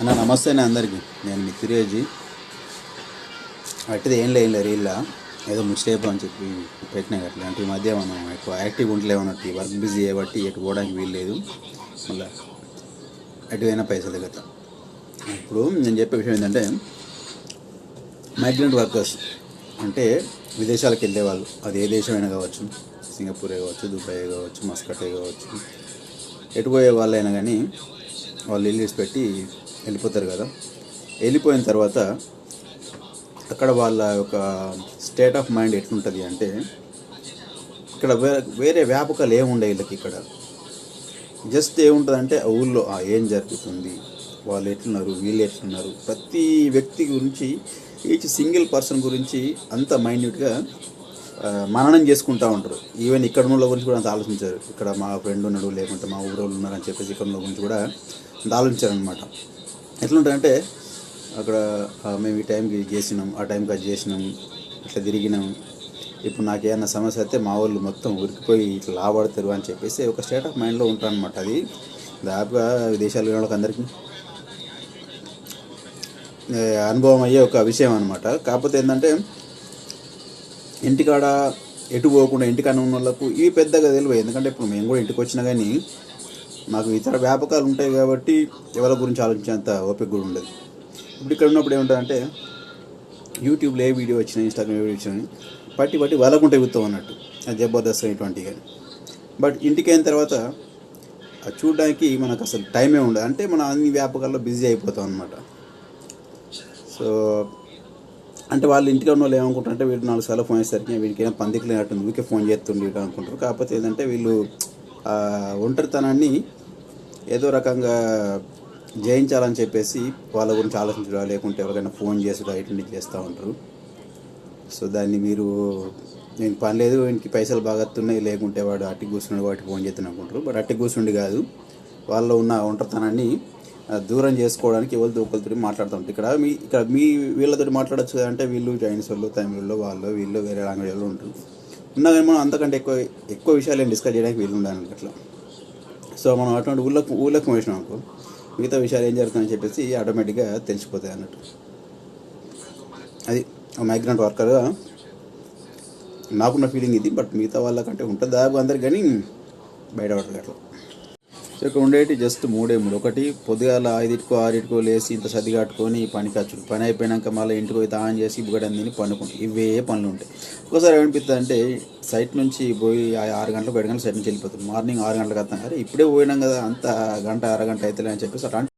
అన్న నమస్తే అన్న అందరికీ. నేను మీ తిరేజీ. అట్టిది ఏం లేదు రీల్లా ఏదో ముస్టేపు అని చెప్పి పెట్టినాయి అట్లా. అంటే ఈ మధ్య మనం ఎక్కువ యాక్టివ్ ఉండలేమన్నట్టు, ఈ వర్క్ బిజీ చేయబట్టి ఎటు పోవడానికి వీలు లేదు. మళ్ళీ ఎటువైనా పైసలు కదా. ఇప్పుడు నేను చెప్పే విషయం ఏంటంటే, మైగ్రెంట్ వర్కర్స్ అంటే విదేశాలకు వెళ్ళేవాళ్ళు, అది ఏ దేశమైనా కావచ్చు, సింగపూరే కావచ్చు, దుబాయ్ కావచ్చు, మస్కటే కావచ్చు, ఎటు పోయే వాళ్ళైనా కానీ వాళ్ళు ఇల్లు పెట్టి వెళ్ళిపోతారు కదా. వెళ్ళిపోయిన తర్వాత అక్కడ వాళ్ళ యొక్క స్టేట్ ఆఫ్ మైండ్ ఎట్లుంటుంది అంటే, ఇక్కడ వేరే వ్యాపకాలు ఏముండే వీళ్ళకి. ఇక్కడ జస్ట్ ఏముంటుందంటే ఆ ఊళ్ళో ఏం జరుగుతుంది, వాళ్ళు ఎట్లున్నారు, వీళ్ళు ఎట్లున్నారు, ప్రతి వ్యక్తి గురించి, ఈచ్ సింగిల్ పర్సన్ గురించి అంత మైన్యూట్గా మననం చేసుకుంటూ ఉంటారు. ఈవెన్ ఇక్కడ ఉన్న గురించి కూడా అంత ఆలోచించారు. ఇక్కడ మా ఫ్రెండ్ ఉన్నాడు, లేకుంటే మా ఊరు వాళ్ళు ఉన్నారని చెప్పేసి ఇక్కడ ఉన్న గురించి కూడా అంత ఆలోచించారనమాట. ఎట్లుంటుందంటే, అక్కడ మేము ఈ టైంకి చేసినాం, ఆ టైంకి అది చేసినాం, ఇట్లా తిరిగినాం, ఇప్పుడు నాకేమన్నా సమస్య అయితే మా వాళ్ళు మొత్తం ఉరికిపోయి ఇట్లా లాభపడతారు అని చెప్పేసి ఒక స్టేట్ ఆఫ్ మైండ్లో ఉంటారు అనమాట. అది దాదాపుగా విదేశాలు వాళ్ళకి అందరికీ అనుభవం అయ్యే ఒక విషయం అనమాట. కాకపోతే ఏంటంటే, ఇంటికాడ ఎటు పోకుండా ఇంటికాడ ఉన్న వాళ్ళకు ఇవి పెద్దగా తెలియదు. ఎందుకంటే ఇప్పుడు మేము కూడా ఇంటికి వచ్చినా కానీ మాకు ఇతర వ్యాపకాలు ఉంటాయి కాబట్టి ఎవరి గురించి ఆలోచించేంత ఓపిక కూడా ఉండదు. ఇప్పుడు ఇక్కడ ఉన్నప్పుడు ఏముంటుందంటే, యూట్యూబ్లో ఏ వీడియో వచ్చినా, ఇన్స్టాగ్రామ్ వీడియో వచ్చినా పట్టి వాళ్ళకుంటే గుర్తాం అన్నట్టు, అది జబర్దస్త్ ఇటువంటి కానీ. బట్ ఇంటికి అయిన తర్వాత అది చూడడానికి మనకు అసలు టైమే ఉండదు. అంటే మనం అన్ని వ్యాపకాల్లో బిజీ అయిపోతాం అనమాట. సో అంటే వాళ్ళు ఇంటికి ఉన్న వాళ్ళు ఏమనుకుంటారంటే, వీళ్ళు 4 సార్లు ఫోన్ చేసేసరికి వీడికి ఏమైనా పందికిలేనట్టుంది, ఊరికే ఫోన్ చేస్తుండే అనుకుంటారు. కాకపోతే ఏంటంటే, వీళ్ళు ఒంటరితనాన్ని ఏదో రకంగా జయించాలని చెప్పేసి వాళ్ళ గురించి ఆలోచించడం, లేకుంటే ఎవరికైనా ఫోన్ చేసుడు ఇటువంటి చేస్తూ ఉంటారు. సో దాన్ని మీరు, నేను పని లేదు, వీనికి పైసలు బాగా వస్తున్నాయి, లేకుంటే వాడు అట్టి కూర్చున్నాడు వాటికి ఫోన్ చేస్తాను అనుకుంటారు. బట్ అట్టి కూర్చుండి కాదు, వాళ్ళలో ఉన్న ఒంటరితనాన్ని దూరం చేసుకోవడానికి ఎవరితో ఒకరితో మాట్లాడుతూ ఉంటారు. ఇక్కడ మీ వీళ్ళతో మాట్లాడచ్చు అంటే, వీళ్ళు చైనీస్ వాళ్ళు, తమిళలో వాళ్ళు, వీళ్ళు వేరే లాంగ్వేజ్ వాళ్ళు ఉంటారు. ఉన్నా కానీ మనం అంతకంటే ఎక్కువ విషయాలు ఏం డిస్కస్ చేయడానికి వీళ్ళు ఉండాలి అట్లా. సో మనం అటువంటి ఊళ్ళకు వేసినాం అనుకో, మిగతా విషయాలు ఏం జరుగుతుందని చెప్పేసి ఆటోమేటిక్గా తెలిసిపోతాయి అన్నట్టు. అది మైగ్రెంట్ వర్కర్గా నాకున్న ఫీలింగ్ ఇది. బట్ మిగతా వాళ్ళకంటే ఉంటుంది దాదాపు అందరికి, కానీ బయటపడరు అట్లా. సో ఇక్కడ ఉండేటి జస్ట్ మూడే. ఒకటి, పొద్దుగాల 5కో 6కో లేచి ఇంత సర్ది కట్టుకొని పని ఖర్చులు, పని అయిపోయాక మళ్ళీ ఇంటికి పోయి తాను చేసి బుగడం తిని పండుకుంటాం. ఇవే పనులు ఉంటాయి. ఒకసారి ఏమనిపిస్తుంది అంటే, సైట్ నుంచి పోయి 6 గంటలకు 7 గంటలకు సైట్ నుంచి వెళ్ళిపోతాం. మార్నింగ్ 6 గంటలకు వస్తాం. అరే ఇప్పుడే పోయినాం కదా, అంత గంట అరగంట అవుతుంది అని చెప్పేసి అట్లా